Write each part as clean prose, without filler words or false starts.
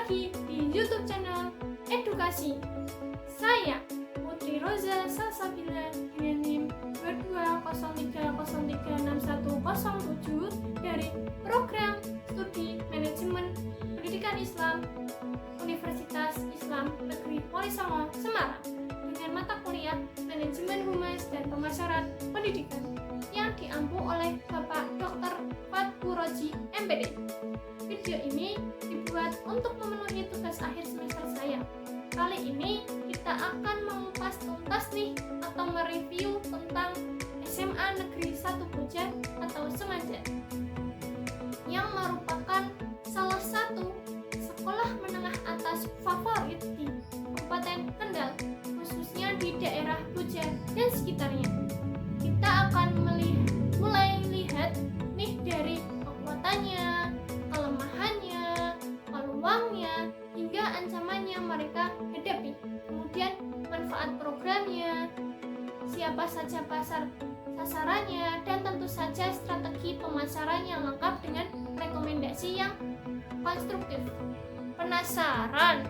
lagi di YouTube channel Edukasi. Saya Putri Roza Salsabila dengan NIM 2203036107 dari Program Studi Manajemen Pendidikan Islam Universitas Islam Negeri Wali Songo, Semarang dengan mata kuliah Manajemen Humas dan Pemasaran Pendidikan yang diampu oleh Bapak Dr. Fatku Roji, MPD. Video ini dibuat untuk memenuhi tugas akhir semester saya. Kali ini kita akan mengupas tuntas nih atau mereview tentang SMA Negeri 1 Boja atau Semaja yang merupakan salah satu sekolah menengah atas favorit di Kabupaten Kendal, khususnya di daerah Boja dan sekitarnya. Kita akan mulai lihat nih dari kekuatannya, kelemahannya, peluangnya, hingga ancaman yang mereka hadapi. Kemudian manfaat programnya, siapa saja sasarannya, dan tentu saja strategi pemasaran yang lengkap dengan rekomendasi yang konstruktif. Penasaran?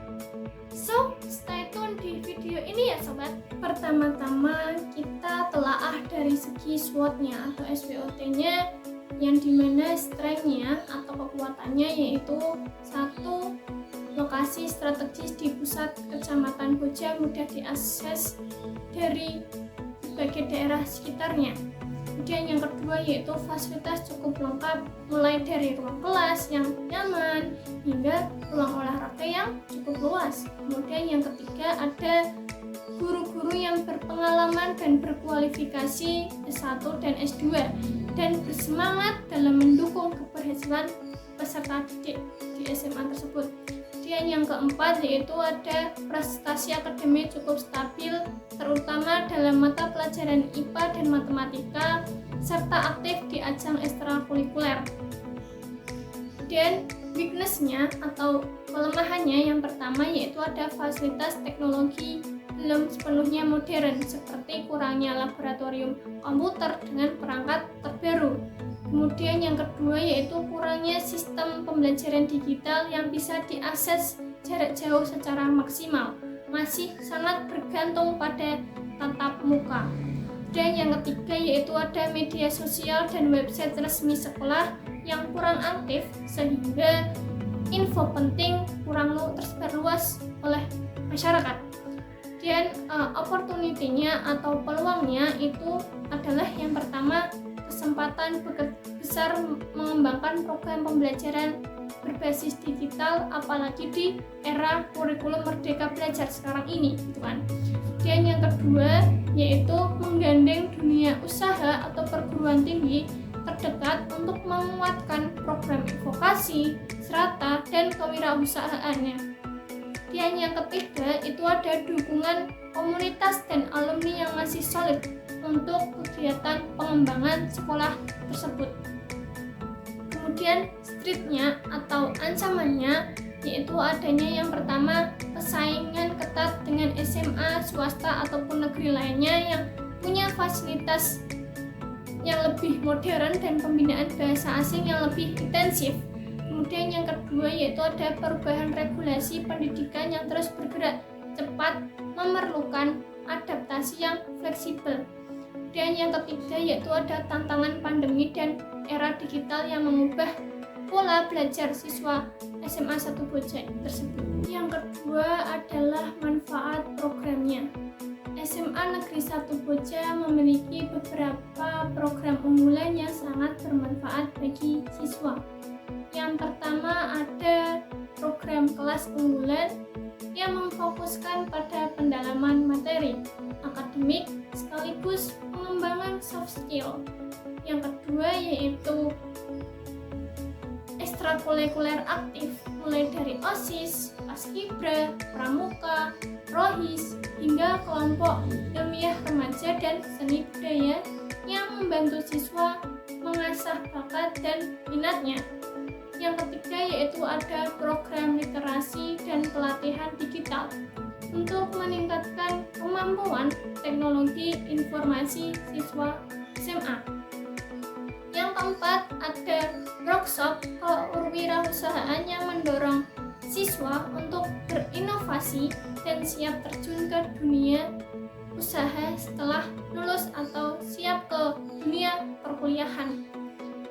So, stay tune di video ini ya sobat. Pertama-tama kita telaah dari segi SWOT-nya atau SWOT-nya, yang dimana strength-nya atau kekuatannya yaitu 1. Lokasi strategis di pusat kecamatan Boja mudah diakses dari berbagai daerah sekitarnya. Kemudian yang kedua yaitu fasilitas cukup lengkap, mulai dari ruang kelas yang nyaman hingga ruang olahraga yang cukup luas. Kemudian yang ketiga ada guru-guru yang berpengalaman dan berkualifikasi S1 dan S2 dan bersemangat dalam mendukung keberhasilan peserta didik di SMA tersebut. Dan yang keempat yaitu ada prestasi akademik cukup stabil, terutama dalam mata pelajaran IPA dan matematika, serta aktif di ajang ekstrakurikuler. Dan weakness-nya atau kelemahannya yang pertama yaitu ada fasilitas teknologi belum sepenuhnya modern, seperti kurangnya laboratorium komputer dengan perangkat terbaru. Kemudian yang kedua yaitu kurangnya sistem pembelajaran digital yang bisa diakses jarak jauh secara maksimal, masih sangat bergantung pada tatap muka. Dan yang ketiga yaitu ada media sosial dan website resmi sekolah yang kurang aktif sehingga info penting kurang tersebar luas oleh masyarakat. Dan opportunity-nya atau peluangnya itu adalah yang pertama, kesempatan besar mengembangkan program pembelajaran berbasis digital, apalagi di era kurikulum Merdeka Belajar sekarang ini, gitu kan. Dan yang kedua yaitu menggandeng dunia usaha atau perguruan tinggi terdekat untuk menguatkan program vokasi, strata, dan kewirausahaannya. Dan yang ketiga itu ada dukungan komunitas dan alumni yang masih solid untuk kegiatan pengembangan sekolah tersebut. Kemudian street-nya atau ancamannya yaitu adanya yang pertama persaingan ketat dengan SMA swasta ataupun negeri lainnya yang punya fasilitas yang lebih modern dan pembinaan bahasa asing yang lebih intensif. Kemudian yang kedua yaitu ada perubahan regulasi pendidikan yang terus bergerak cepat, memerlukan adaptasi yang fleksibel. Dan yang ketiga yaitu ada tantangan pandemi dan era digital yang mengubah pola belajar siswa SMA 1 Boja tersebut. Yang kedua adalah manfaat programnya. SMA Negeri 1 Boja memiliki beberapa program unggulan yang sangat bermanfaat bagi siswa. Yang pertama ada program kelas unggulan yang memfokuskan pada pendalaman materi akademik sekaligus pengembangan soft skill. Yang kedua yaitu ekstrakurikuler aktif, mulai dari OSIS, Paskibra, Pramuka, Rohis, hingga kelompok ilmiah remaja dan seni budaya yang membantu siswa mengasah bakat dan minatnya. Yang ketiga yaitu ada program literasi dan pelatihan digital untuk meningkatkan kemampuan teknologi informasi siswa SMA. Yang keempat ada workshop kewirausahaan yang mendorong siswa untuk berinovasi dan siap terjun ke dunia usaha setelah lulus atau siap ke dunia perkuliahan.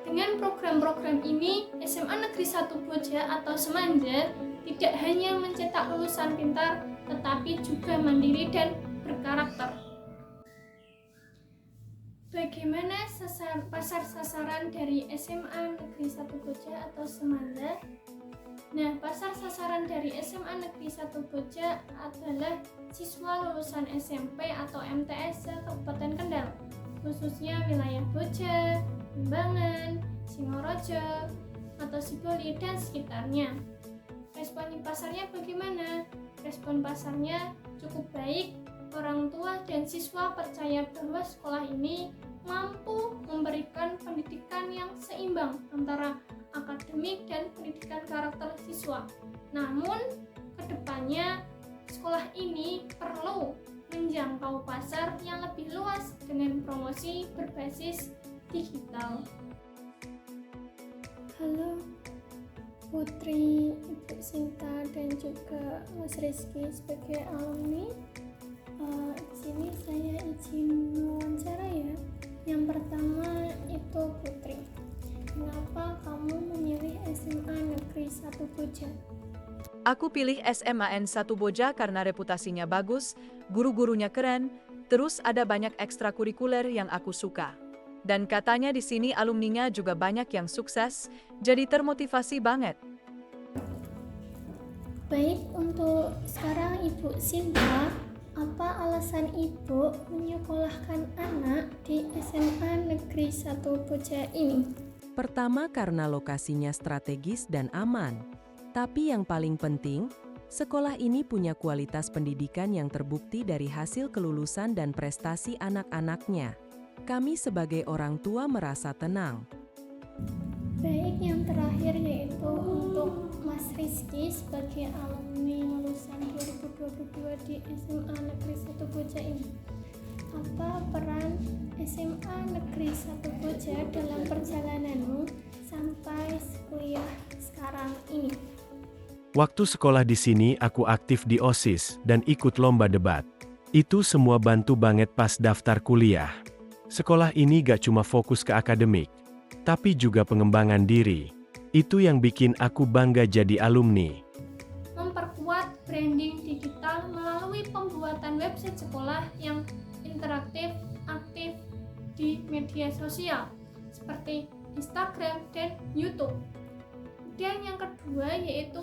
Dengan program-program ini, SMA Negeri 1 Boja atau Semanja tidak hanya mencetak lulusan pintar, tetapi juga mandiri dan berkarakter. Bagaimana pasar sasaran dari SMA Negeri 1 Boja atau Semanja? Nah, pasar sasaran dari SMA Negeri 1 Boja adalah siswa lulusan SMP atau MTS Kabupaten Kendal, khususnya wilayah Boja, Limbangan, Singorojo, atau Siboli dan sekitarnya. Respon pasarnya bagaimana? Respon pasarnya cukup baik. Orang tua dan siswa percaya bahwa sekolah ini mampu memberikan pendidikan yang seimbang antara akademik dan pendidikan karakter siswa. Namun, kedepannya sekolah ini perlu menjangkau pasar yang lebih luas dengan promosi berbasis digital. Halo Putri, Ibu Sinta, dan juga Mas Rizky sebagai alumni. Di sini saya izin wawancara ya. Yang pertama itu Putri. Kenapa kamu memilih SMA Negeri 1 Boja? Aku pilih SMAN 1 Boja karena reputasinya bagus, guru-gurunya keren, terus ada banyak ekstrakurikuler yang aku suka. Dan katanya di sini alumninya juga banyak yang sukses, jadi termotivasi banget. Baik, untuk sekarang Ibu Sinta, apa alasan Ibu menyekolahkan anak di SMA Negeri 1 Boja ini? Pertama, karena lokasinya strategis dan aman. Tapi yang paling penting, sekolah ini punya kualitas pendidikan yang terbukti dari hasil kelulusan dan prestasi anak-anaknya. Kami sebagai orang tua merasa tenang. Baik, yang terakhir yaitu untuk Mas Rizky sebagai alumni lulusan 2022 di SMA Negeri 1 Boja ini. Apa peran SMA Negeri 1 Boja dalam perjalananmu sampai kuliah sekarang ini? Waktu sekolah di sini aku aktif di OSIS dan ikut lomba debat. Itu semua bantu banget pas daftar kuliah. Sekolah ini gak cuma fokus ke akademik, tapi juga pengembangan diri. Itu yang bikin aku bangga jadi alumni. Memperkuat branding digital melalui pembuatan website sekolah yang interaktif, aktif di media sosial seperti Instagram dan YouTube. Dan yang kedua yaitu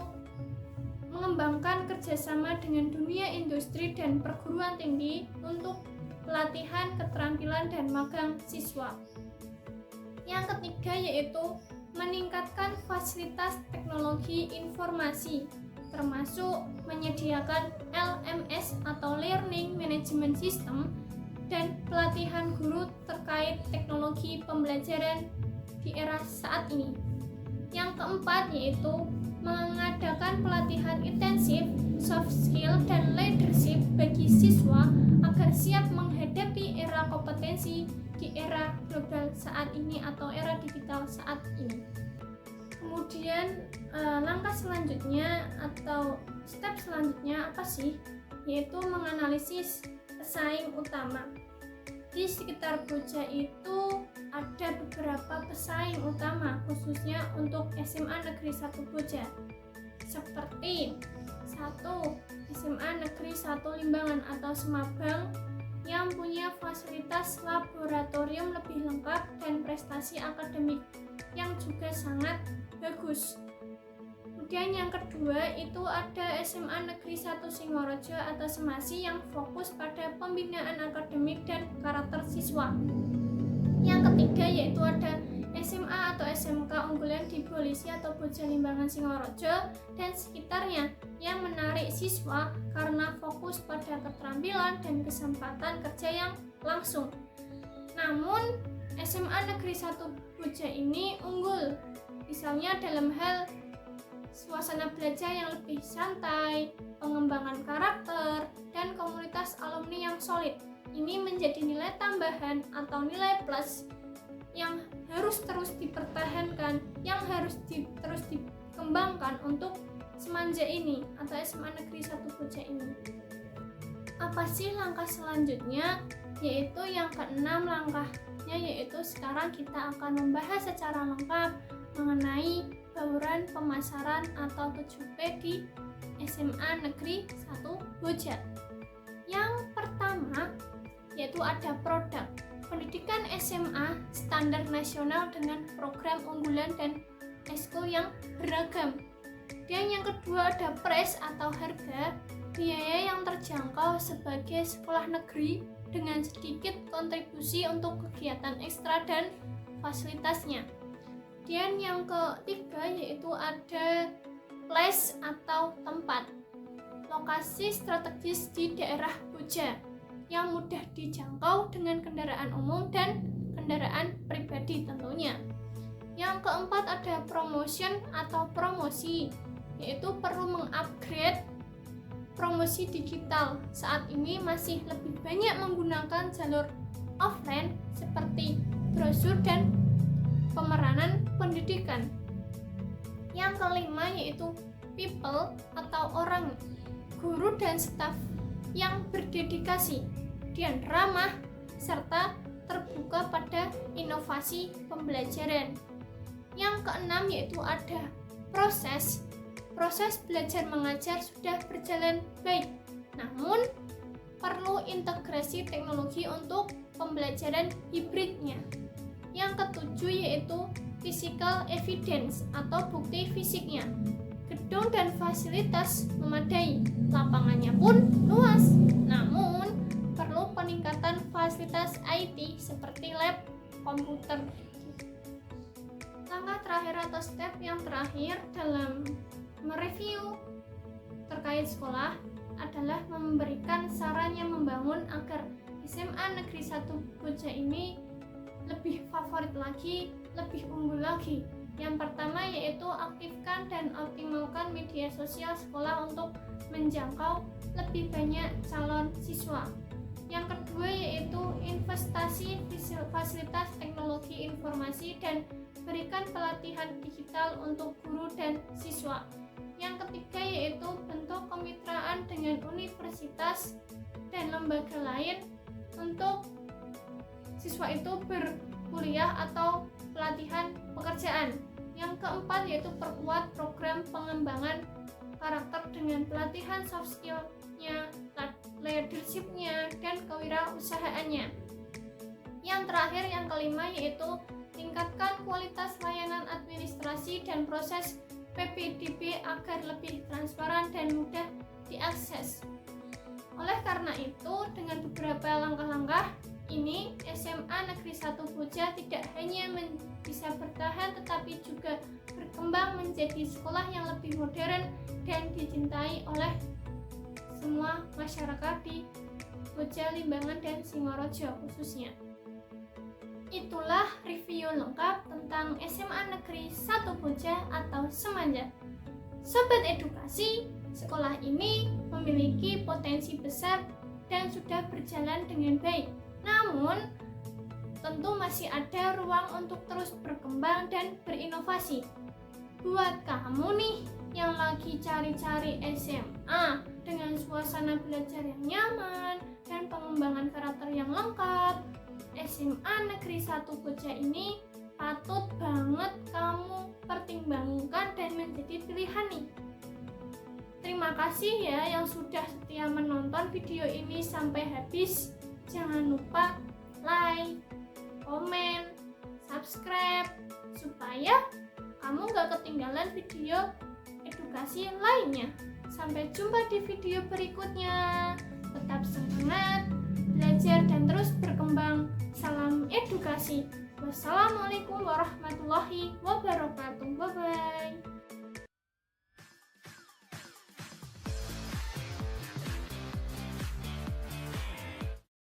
mengembangkan kerjasama dengan dunia industri dan perguruan tinggi untuk pelatihan keterampilan dan magang siswa. Yang ketiga yaitu meningkatkan fasilitas teknologi informasi, termasuk menyediakan LMS atau Learning Management System dan pelatihan guru terkait teknologi pembelajaran di era saat ini. Yang keempat yaitu mengadakan pelatihan intensif, soft skill, dan leadership bagi siswa agar siap menghadapi era kompetensi di era global saat ini atau era digital saat ini. Kemudian langkah selanjutnya atau step selanjutnya apa sih? Yaitu menganalisis pesaing utama. Di sekitar Boja itu ada beberapa pesaing utama khususnya untuk SMA Negeri 1 Boja. Seperti 1. SMA Negeri 1 Limbangan atau Semabang yang punya fasilitas laboratorium lebih lengkap dan prestasi akademik yang juga sangat bagus. Kemudian yang kedua itu ada SMA Negeri 1 Singorojo atau Semasi yang fokus pada pembinaan akademik dan karakter siswa. Yang ketiga yaitu ada SMA atau SMK unggulan di Bolisi atau Boja Limbangan Singorojo dan sekitarnya yang menarik siswa karena fokus pada keterampilan dan kesempatan kerja yang langsung. Namun SMA Negeri 1 Boja ini unggul, misalnya dalam hal suasana belajar yang lebih santai, pengembangan karakter, dan komunitas alumni yang solid. Ini menjadi nilai tambahan atau nilai plus yang harus terus dipertahankan, yang harus terus dikembangkan untuk Semanja ini atau SMA Negeri 1 Boja ini. Apa sih langkah selanjutnya? Yaitu yang keenam langkahnya, yaitu sekarang kita akan membahas secara lengkap mengenai bauran pemasaran atau 7P di SMA Negeri 1 Boja. Yang pertama yaitu ada produk pendidikan SMA standar nasional dengan program unggulan dan eskul yang beragam. Dan yang kedua ada price atau harga, biaya yang terjangkau sebagai sekolah negeri dengan sedikit kontribusi untuk kegiatan ekstra dan fasilitasnya. Dan yang ketiga yaitu ada place atau tempat, lokasi strategis di daerah Boja yang mudah dijangkau dengan kendaraan umum dan kendaraan pribadi tentunya. Yang keempat ada promotion atau promosi, yaitu perlu mengupgrade promosi digital. Saat ini masih lebih banyak menggunakan jalur offline seperti brosur dan pemeranan pendidikan. Yang kelima yaitu people atau orang, guru dan staf yang berdedikasi dan ramah serta terbuka pada inovasi pembelajaran. Yang keenam yaitu ada proses belajar mengajar sudah berjalan baik, namun perlu integrasi teknologi untuk pembelajaran hibridnya. Yang ketujuh yaitu physical evidence atau bukti fisiknya. Gedung dan fasilitas memadai, lapangannya pun luas, namun perlu peningkatan fasilitas IT seperti lab komputer. Langkah terakhir atau step yang terakhir dalam mereview terkait sekolah adalah memberikan saran yang membangun agar SMA Negeri 1 Boja ini lebih favorit lagi, lebih unggul lagi. Yang pertama yaitu aktifkan dan optimalkan media sosial sekolah untuk menjangkau lebih banyak calon siswa. Yang kedua yaitu investasi fasilitas teknologi informasi dan berikan pelatihan digital untuk guru dan siswa. Yang ketiga yaitu bentuk kemitraan dengan universitas dan lembaga lain untuk siswa itu berkuliah atau pelatihan pekerjaan. Yang keempat yaitu perkuat program pengembangan karakter dengan pelatihan soft skill-nya, leadership-nya, dan kewirausahaannya. Yang terakhir, yang kelima yaitu tingkatkan kualitas layanan administrasi dan proses PPDB agar lebih transparan dan mudah diakses. Oleh karena itu, dengan beberapa langkah-langkah ini, SMA Negeri 1 Boja tidak hanya bisa bertahan tetapi juga berkembang menjadi sekolah yang lebih modern dan dicintai oleh semua masyarakat di Boja, Limbangan, dan Singorojo khususnya. Itulah review lengkap tentang SMA Negeri 1 Boja atau Semanja. Sobat edukasi, sekolah ini memiliki potensi besar dan sudah berjalan dengan baik. Namun, tentu masih ada ruang untuk terus berkembang dan berinovasi. Buat kamu nih yang lagi cari-cari SMA dengan suasana belajar yang nyaman dan pengembangan karakter yang lengkap, SMA Negeri 1 Boja ini patut banget kamu pertimbangkan dan menjadi pilihan nih. Terima kasih ya yang sudah setia menonton video ini sampai habis. Jangan lupa like, komen, subscribe supaya kamu gak ketinggalan video edukasi lainnya. Sampai jumpa di video berikutnya. Tetap semangat, belajar dan terus berkembang. Salam edukasi. Wassalamualaikum warahmatullahi wabarakatuh. Bye-bye.